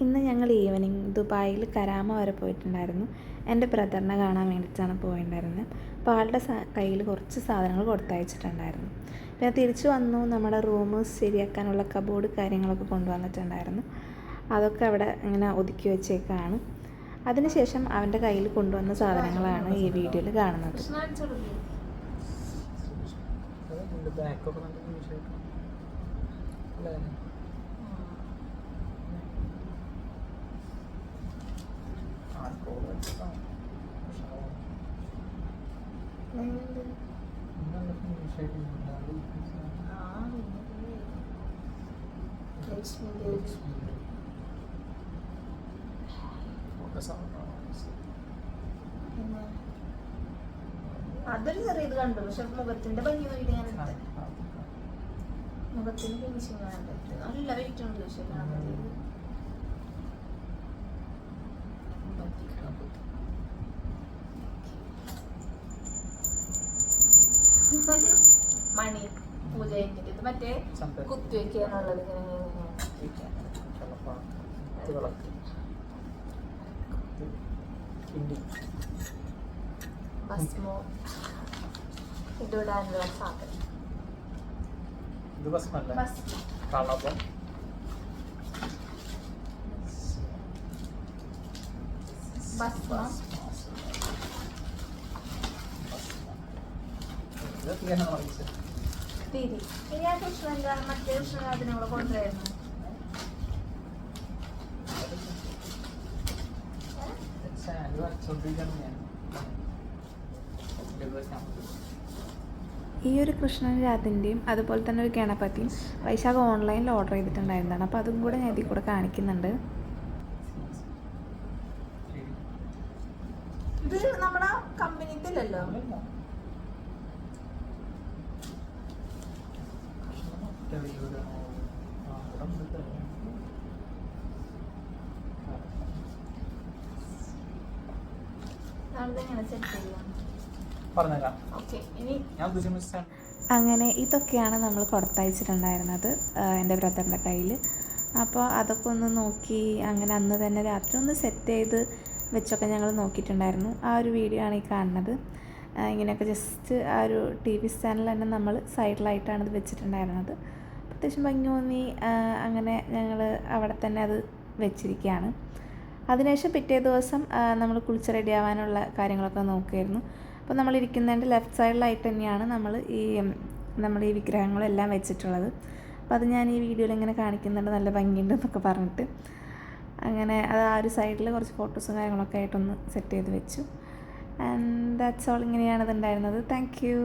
ഇന്ന് ഞങ്ങൾ ഈവനിങ് ദുബായിൽ കരാമ വരെ പോയിട്ടുണ്ടായിരുന്നു. എൻ്റെ ബ്രദറിനെ കാണാൻ വേണ്ടിയിട്ടാണ് പോയിട്ടുണ്ടായിരുന്നത്. അപ്പോൾ ആളുടെ കയ്യിൽ കുറച്ച് സാധനങ്ങൾ കൊടുത്തയച്ചിട്ടുണ്ടായിരുന്നു. പിന്നെ തിരിച്ചു വന്നു. നമ്മുടെ റൂം ശരിയാക്കാനുള്ള കബോർഡ് കാര്യങ്ങളൊക്കെ കൊണ്ടുവന്നിട്ടുണ്ടായിരുന്നു. അതൊക്കെ അവിടെ ഇങ്ങനെ ഒതുക്കി വെച്ചേക്കാണ്. അതിനുശേഷം അവൻ്റെ കയ്യിൽ കൊണ്ടുവന്ന സാധനങ്ങളാണ് ഈ വീഡിയോയിൽ കാണുന്നത്. അതൊരു ചെറിയത് കണ്ടു. പക്ഷെ മുഖത്തിന്റെ ഭംഗി നോക്കിയിട്ട് ഞാൻ മുഖത്തിന് ഫിനിഷിങ് കണ്ടിട്ട് നല്ല വെയിറ്റ് ഉണ്ട്. പക്ഷെ മണി പൂജ കഴിഞ്ഞിട്ട് ഇത് മറ്റേ കുത്തിവെക്കാനുള്ളത് ഭസ്മോ ഇടാനുള്ള സാധനം. ഇനി ആ കൃഷ്ണന്റെ മറ്റേ കൃഷ്ണനാഥിനെ കൂടെ കൊണ്ടുവരുന്നു. ഈ ഒരു കൃഷ്ണൻ രാധൻ്റെയും അതുപോലെ തന്നെ ഒരു ഗണപതിയും വൈശാഖ ഓൺലൈനിൽ ഓർഡർ ചെയ്തിട്ടുണ്ടായിരുന്നതാണ്. അപ്പോൾ അതും കൂടെ ഞാൻ ഇതിൽ കൂടെ കാണിക്കുന്നുണ്ട്. ഇത് നമ്മുടെ കമ്പനിത്തിലല്ലോ. അങ്ങനെ ഇതൊക്കെയാണ് നമ്മൾ കൊടുത്തയച്ചിട്ടുണ്ടായിരുന്നത് എൻ്റെ ബ്രദറിൻ്റെ കയ്യിൽ. അപ്പോൾ അതൊക്കെ ഒന്ന് നോക്കി അങ്ങനെ അന്ന് തന്നെ രാത്രി ഒന്ന് സെറ്റ് ചെയ്ത് വെച്ചൊക്കെ ഞങ്ങൾ നോക്കിയിട്ടുണ്ടായിരുന്നു. ആ ഒരു വീഡിയോ ആണ് ഈ കാണുന്നത്. ഇങ്ങനെയൊക്കെ ജസ്റ്റ് ആ ഒരു TV സ്റ്റാൻഡിൽ തന്നെ നമ്മൾ സൈഡിലായിട്ടാണ് ഇത് വെച്ചിട്ടുണ്ടായിരുന്നത്. അത്യാവശ്യം ഭംഗി തോന്നി. അങ്ങനെ ഞങ്ങൾ അവിടെ തന്നെ അത് വെച്ചിരിക്കുകയാണ്. അതിനുശേഷം പിറ്റേ ദിവസം നമ്മൾ കുളിച്ച് റെഡി ആവാനുള്ള കാര്യങ്ങളൊക്കെ നോക്കുമായിരുന്നു. അപ്പോൾ നമ്മളിരിക്കുന്നതിൻ്റെ ലെഫ്റ്റ് സൈഡിലായിട്ട് തന്നെയാണ് നമ്മൾ ഈ വിഗ്രഹങ്ങളെല്ലാം വെച്ചിട്ടുള്ളത്. അപ്പോൾ അത് ഞാൻ ഈ വീഡിയോയിൽ ഇങ്ങനെ കാണിക്കുന്നുണ്ട്, നല്ല ഭംഗിയുണ്ട് എന്നൊക്കെ പറഞ്ഞിട്ട്. അങ്ങനെ അത് ആ ഒരു സൈഡിൽ കുറച്ച് ഫോട്ടോസും കാര്യങ്ങളൊക്കെ ആയിട്ടൊന്ന് സെറ്റ് ചെയ്ത് വെച്ചു. And that's all. ഇങ്ങനെയാണ് ഇതുണ്ടായിരുന്നത്. Thank you.